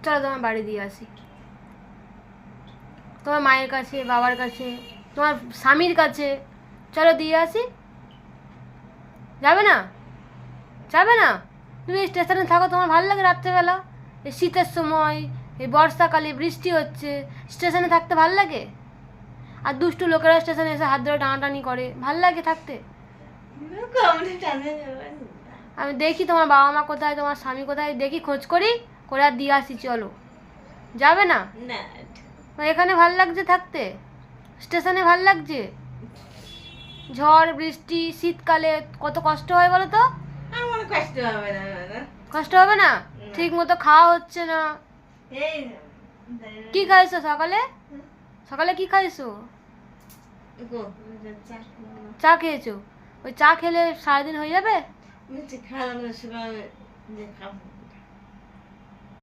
চলো তোমার বাড়ি দিয়ে আসি, তোমার মায়ের কাছে, বাবার কাছে, তোমার স্বামীর কাছে, চলো দিয়ে আসি। যাবে না? যাবে না? তুমি স্টেশনে থাকো, তোমার ভালো লাগে রাত্রেবেলা? এই শীতের সময়, এই বর্ষাকালে বৃষ্টি হচ্ছে, স্টেশনে থাকতে ভাল লাগে? আর দুষ্টু লোকেরা স্টেশনে এসে হাত ধরে টানাটানি করে, ভাল লাগে থাকতে? আমি দেখি তোমার বাবা মা কোথায়, তোমার স্বামী কোথায়, দেখি খোঁজ করি, করে আর দিয়ে আসি। চলো। যাবে না? এখানে ভাল লাগছে থাকতে? স্টেশনে ভাল লাগছে? ঝড় বৃষ্টি শীতকালে কত কষ্ট হয় বলো তো? আমার কষ্ট হবে না। কষ্ট হবে না? ঠিক মতো খাওয়া হচ্ছে না। কি খাইছো সকালে? সকালে কি খাইছো? চা খেয়েছো? ওই চা খেলে সারাদিন হয়ে যাবে? খাওয়া